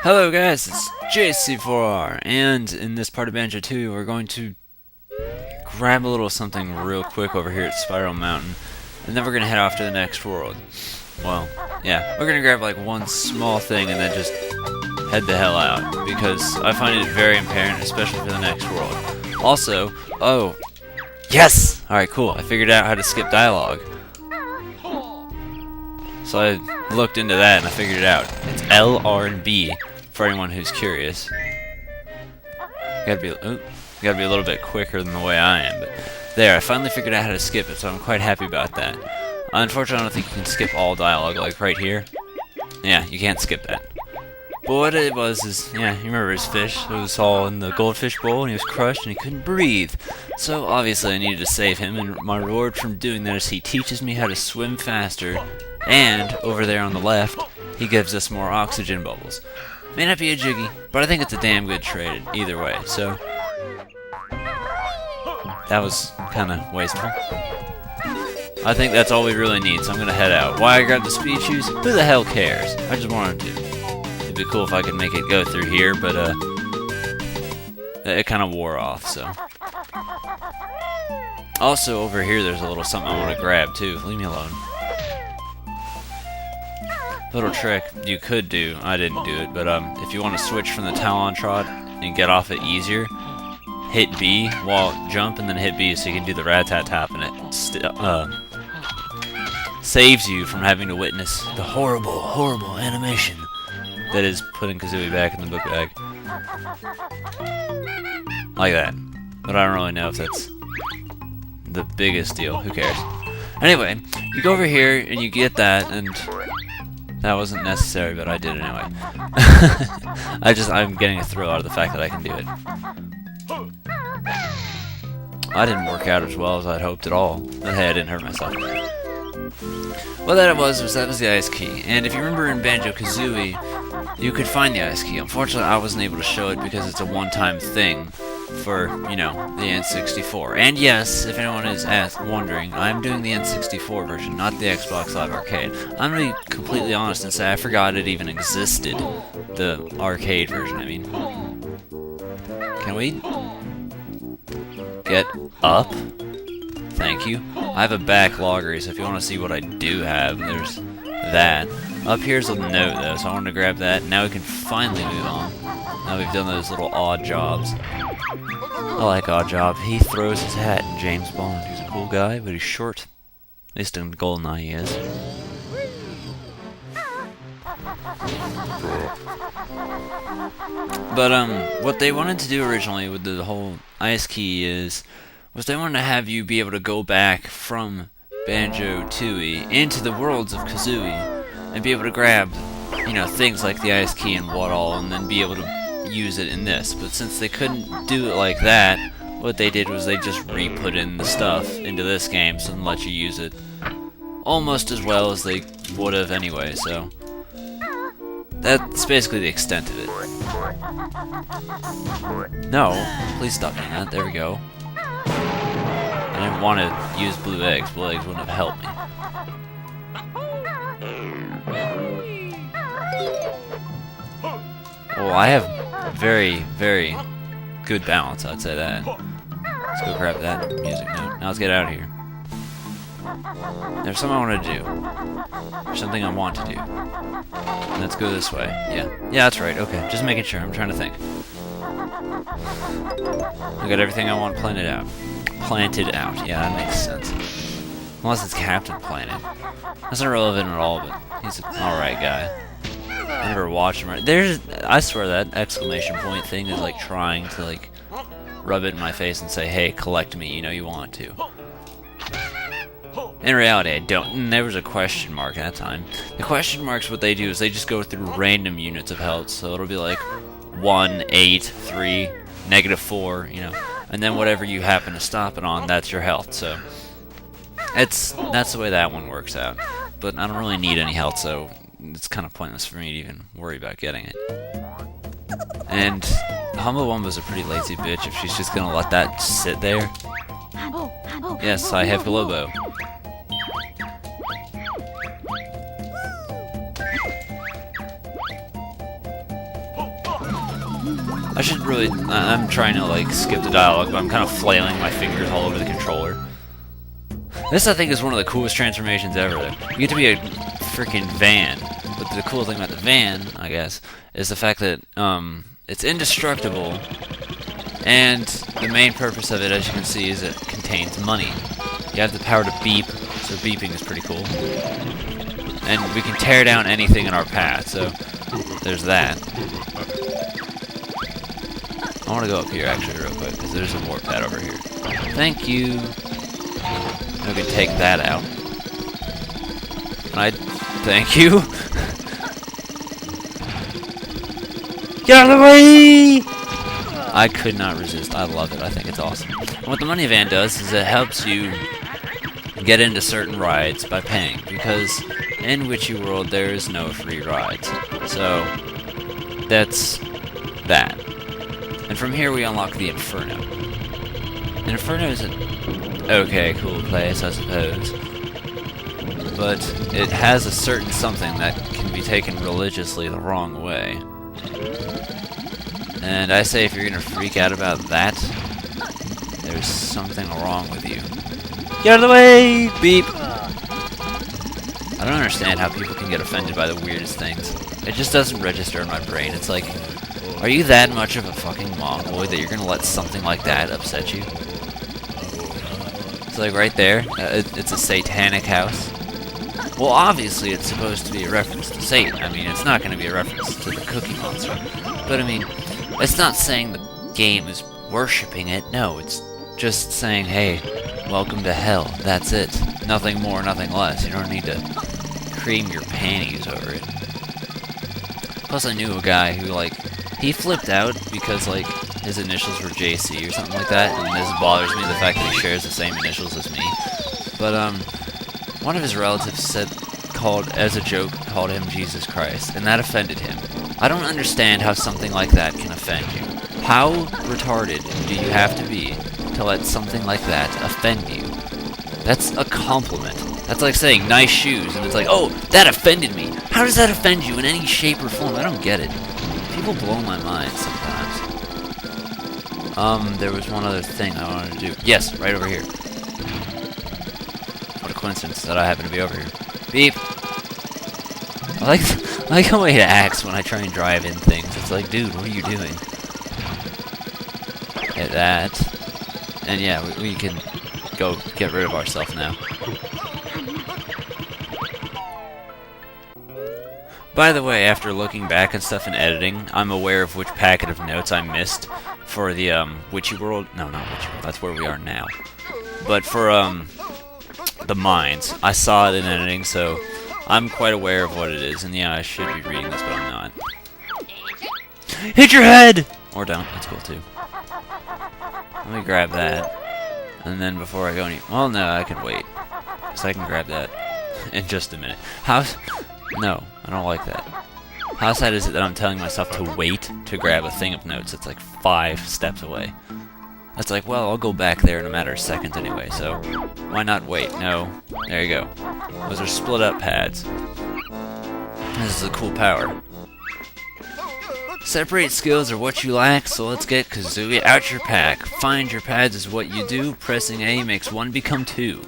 Hello guys, it's JC4R, and in this part of Banjo-Tooie we're going to grab a little something real quick over here at Spiral Mountain, and then we're going to head off to the next world. Well, yeah, we're going to grab like one small thing and then just head the hell out, because I find it very apparent, especially for the next world. Also, oh, yes! Alright, cool, I figured out how to skip dialogue. So I looked into that and I figured it out. It's L, R, and B for anyone who's curious. Gotta be a little bit quicker than the way I am, but there, I finally figured out how to skip it, so I'm quite happy about that. Unfortunately, I don't think you can skip all dialogue, like right here. Yeah, you can't skip that. But what it was is, yeah, you remember his fish? It was all in the goldfish bowl, and he was crushed, and he couldn't breathe. So obviously I needed to save him, and my reward from doing that is he teaches me how to swim faster, and over there on the left, he gives us more oxygen bubbles. May not be a jiggy, but I think it's a damn good trade either way, so that was kind of wasteful. I think that's all we really need, so I'm going to head out. Why I grabbed the speed shoes? Who the hell cares? I just wanted to. It'd be cool if I could make it go through here, but it kind of wore off, so. Also, over here there's a little something I want to grab, too. Leave me alone. Little trick you could do, I didn't do it, but if you want to switch from the Talon Trot and get off it easier, hit B while jump and then hit B so you can do the rat-tat-tap, and it saves you from having to witness the horrible, horrible animation that is putting Kazooie back in the book bag. Like that. But I don't really know if that's the biggest deal. Who cares? Anyway, you go over here and you get that, and that wasn't necessary, but I did it anyway. I'm getting a thrill out of the fact that I can do it. I didn't work out as well as I'd hoped at all. But hey, I didn't hurt myself. What that was the ice key. And if you remember in Banjo-Kazooie, you could find the ice key. Unfortunately, I wasn't able to show it because it's a one-time thing for, you know, the N64. And yes, if anyone is wondering, I'm doing the N64 version, not the Xbox Live Arcade. I'm going to be completely honest and say I forgot it even existed, the arcade version, I mean. Can we get up? Thank you. I have a backloggery, so if you want to see what I do have, there's that. Up here's a note, though, so I wanted to grab that. Now we can finally move on. Now we've done those little odd jobs. I like Odd Job. He throws his hat in James Bond. He's a cool guy, but he's short. At least in GoldenEye he is. But, what they wanted to do originally with the whole ice key was they wanted to have you be able to go back from Banjo-Tooie into the worlds of Kazooie and be able to grab, you know, things like the ice key and what all, and then be able to use it in this. But since they couldn't do it like that, what they did was they just re-put in the stuff into this game so and let you use it almost as well as they would have anyway, so that's basically the extent of it. No, please stop doing that. There we go. I didn't want to use blue eggs. Blue eggs wouldn't have helped me. Well, I have very, very good balance, I'd say that. Let's go grab that music note. Now let's get out of here. There's something I want to do. There's something I want to do. Let's go this way. Yeah, that's right. Okay, just making sure. I'm trying to think. I got everything I want planted out. Yeah, that makes sense. Unless it's Captain Planet. That's not relevant at all, but he's an alright guy. I never watched him. I swear that exclamation point thing is like trying to like rub it in my face and say, hey, collect me, you know you want to. In reality, I don't. And there was a question mark that time. The question marks, what they do is they just go through random units of health. So it'll be like 1, 8, 3, -4, you know. And then whatever you happen to stop it on, that's your health. So that's the way that one works out. But I don't really need any health, so it's kind of pointless for me to even worry about getting it. And Humble Wumba's a pretty lazy bitch if she's just gonna let that sit there. Yes, I have Globo. I should really... I'm trying to, like, skip the dialogue, but I'm kind of flailing my fingers all over the controller. This, I think, is one of the coolest transformations ever. You get to be a freaking van. But the cool thing about the van, I guess, is the fact that, it's indestructible. And the main purpose of it, as you can see, is it contains money. You have the power to beep, so beeping is pretty cool. And we can tear down anything in our path, so there's that. I want to go up here, actually, real quick, because there's a warp pad over here. Thank you. We can take that out. Thank you. Get out of the way! I could not resist. I love it. I think it's awesome. And what the money van does is it helps you get into certain rides by paying, because in Witchy World there is no free rides. So that's that. And from here we unlock the Inferno. And Inferno is an okay, cool place, I suppose. But it has a certain something that can be taken religiously the wrong way. And I say if you're gonna freak out about that, there's something wrong with you. Get out of the way! Beep! I don't understand how people can get offended by the weirdest things. It just doesn't register in my brain. It's like, are you that much of a fucking mongoloid that you're gonna let something like that upset you? It's like right there, it's a satanic house. Well, obviously it's supposed to be a reference to Satan. I mean, it's not gonna be a reference to the Cookie Monster. But I mean, it's not saying the game is worshipping it. No, it's just saying, hey, welcome to hell. That's it. Nothing more, nothing less. You don't need to cream your panties over it. Plus, I knew a guy who, like, he flipped out because, like, his initials were JC or something like that, and this bothers me, the fact that he shares the same initials as me. But, one of his relatives as a joke, called him Jesus Christ, and that offended him. I don't understand how something like that can offend you. How retarded do you have to be to let something like that offend you? That's a compliment. That's like saying nice shoes, and it's like, oh, that offended me. How does that offend you in any shape or form? I don't get it. People blow my mind sometimes. There was one other thing I wanted to do. Yes, right over here. What a coincidence that I happen to be over here. Beep. I like how he acts when I try and drive in things. It's like, dude, what are you doing? Hit that. And yeah, we can go get rid of ourselves now. By the way, after looking back and stuff and editing, I'm aware of which packet of notes I missed for the, Witchy World. No, not Witchy World. That's where we are now. But for, the mines. I saw it in editing, so I'm quite aware of what it is. And yeah, I should be reading this, but I'm not. Hit your head! Or don't. That's cool, too. Let me grab that. And then before I go any... Well, no, I can wait. So I can grab that in just a minute. No, I don't like that. How sad is it that I'm telling myself to wait to grab a thing of notes that's like 5 steps away? That's like, well, I'll go back there in a matter of seconds anyway, so why not wait? No. There you go. Those are split up pads. This is a cool power. Separate skills are what you lack, so let's get Kazooie out your pack. Find your pads is what you do. Pressing A makes one become 2.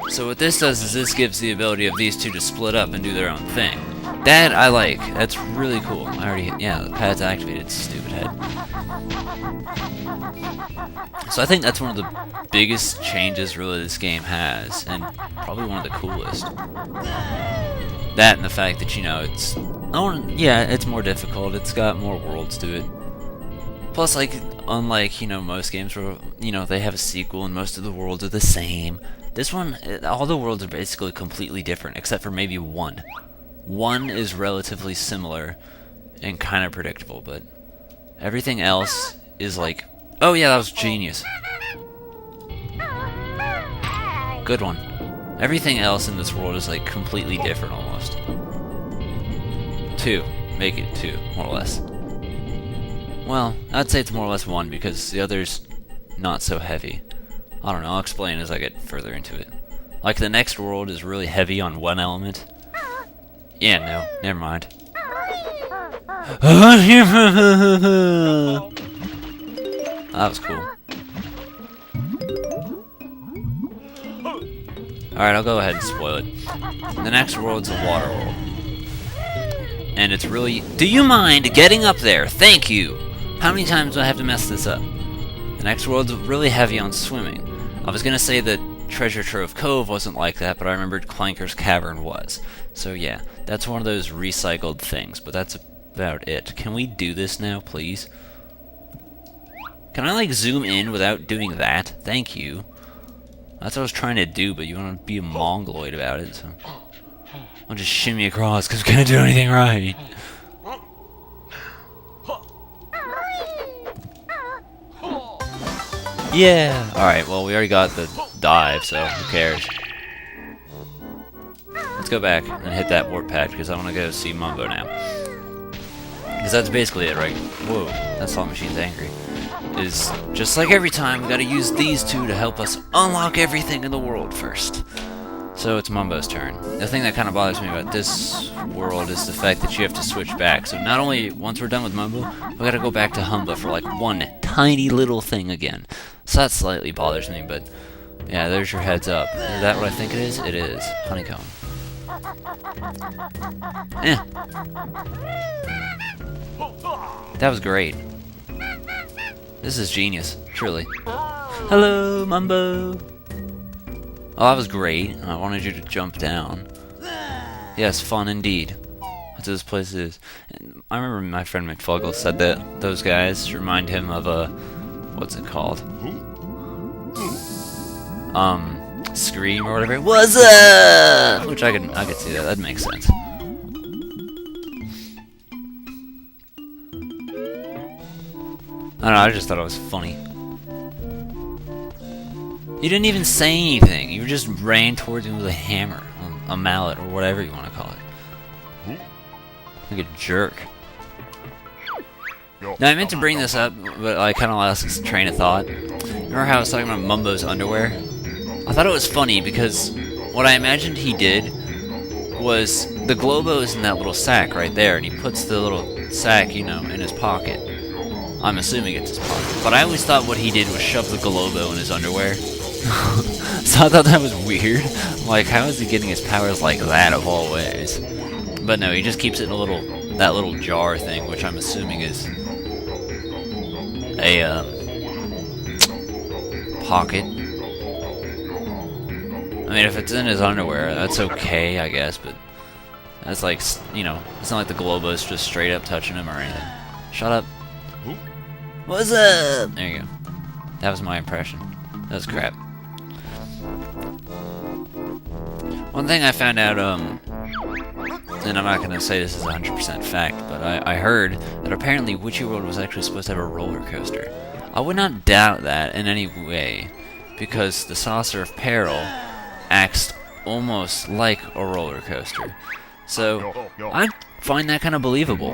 So what this does is this gives the ability of these two to split up and do their own thing. That I like. That's really cool. Yeah, the pad's activated, stupid head. So I think that's one of the biggest changes really this game has, and probably one of the coolest. That and the fact that, you know, it's more difficult. It's got more worlds to it. Plus, like, unlike, you know, most games where, you know, they have a sequel and most of the worlds are the same, this one, all the worlds are basically completely different, except for maybe one. One is relatively similar and kind of predictable, but everything else is like, oh yeah, that was genius. Good one. Everything else in this world is like completely different almost. 2. Make it 2, more or less. Well, I'd say it's more or less 1 because the other's not so heavy. I don't know, I'll explain as I get further into it. Like, the next world is really heavy on one element. Yeah, no, never mind. That was cool. Alright, I'll go ahead and spoil it. The next world's a water world. And it's really... Do you mind getting up there? Thank you! How many times do I have to mess this up? The next world's really heavy on swimming. I was gonna say that Treasure Trove Cove wasn't like that, but I remembered Clanker's Cavern was. So yeah, that's one of those recycled things, but that's about it. Can we do this now, please? Can I, like, zoom in without doing that? Thank you. That's what I was trying to do, but you want to be a mongoloid about it, so... I'll just shimmy across, because we can't do anything right. Yeah! Alright, well, we already got the dive, so who cares? Let's go back and hit that warp patch, because I want to go see Mumbo now. Because that's basically it, right? Whoa, that slot machine's angry. Is just like every time, we gotta use these two to help us unlock everything in the world first. So it's Mumbo's turn. The thing that kind of bothers me about this world is the fact that you have to switch back. So not only once we're done with Mumbo, we gotta go back to Humba for like one tiny little thing again. So that slightly bothers me, but yeah, there's your heads up. Is that what I think it is? It is. Honeycomb. That was great. This is genius, truly. Hello, Mumbo! Oh, that was great. I wanted you to jump down. Yes, fun indeed. That's what this place is. And I remember my friend McFuggle said that those guys remind him of a... What's it called? Scream or whatever. What's up? Which I could see that. That makes sense. I don't know, I just thought it was funny. You didn't even say anything. You just ran towards him with a hammer, a mallet, or whatever you want to call it. Like a jerk. Now, I meant to bring this up, but I kind of lost this train of thought. Remember how I was talking about Mumbo's underwear? I thought it was funny because what I imagined he did was the Globo is in that little sack right there, and he puts the little sack, you know, in his pocket. I'm assuming it's his pocket. But I always thought what he did was shove the Globo in his underwear. So I thought that was weird. Like, how is he getting his powers like that of all ways? But no, he just keeps it in that little jar thing, which I'm assuming is a pocket. I mean, if it's in his underwear, that's okay, I guess, but that's like, you know, it's not like the Globo's just straight up touching him or anything. Shut up. What's up? There you go. That was my impression. That was crap. One thing I found out, and I'm not going to say this is 100% fact, but I heard that apparently Witchy World was actually supposed to have a roller coaster. I would not doubt that in any way, because the Saucer of Peril acts almost like a roller coaster. So, I find that kind of believable.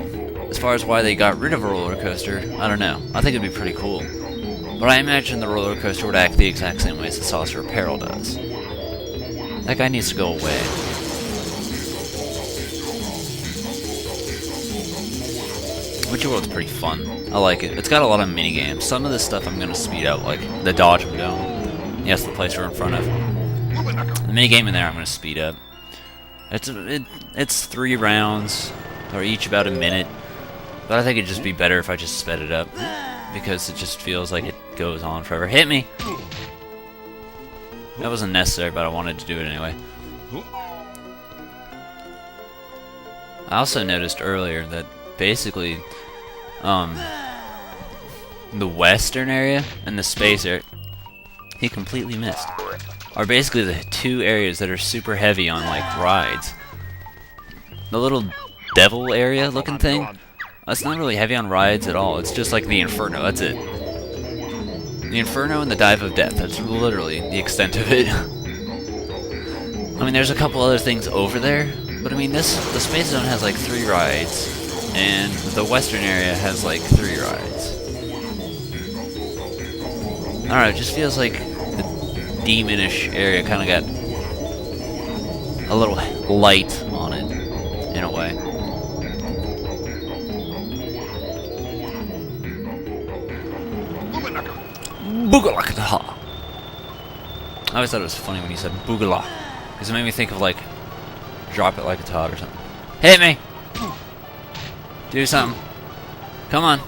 As far as why they got rid of a roller coaster, I don't know. I think it'd be pretty cool. But I imagine the roller coaster would act the exact same way as the Saucer of Peril does. That guy needs to go away. Witchy World's pretty fun. I like it. It's got a lot of minigames. Some of this stuff I'm gonna speed up, like the Dodge and Dome. Yes, the place we're in front of. The minigame in there I'm gonna speed up. It's 3 rounds, or each about a minute. But I think it'd just be better if I just sped it up, because it just feels like it goes on forever. Hit me! That wasn't necessary, but I wanted to do it anyway. I also noticed earlier that basically, the western area and the space area, he completely missed, are basically the 2 areas that are super heavy on, like, rides. The little devil area looking thing, that's not really heavy on rides at all. It's just like the Inferno, that's it. The Inferno and the Dive of Death, that's literally the extent of it. I mean, there's a couple other things over there, but I mean, the Space Zone has like 3 rides, and the western area has like 3 rides. I don't know, it just feels like the demonish area kind of got a little light on it, in a way. Boogalakataha. I always thought it was funny when you said boogala, because it made me think of like drop it like a Todd or something. Hit me! Do something. Come on.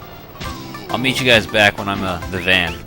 I'll meet you guys back when I'm the van.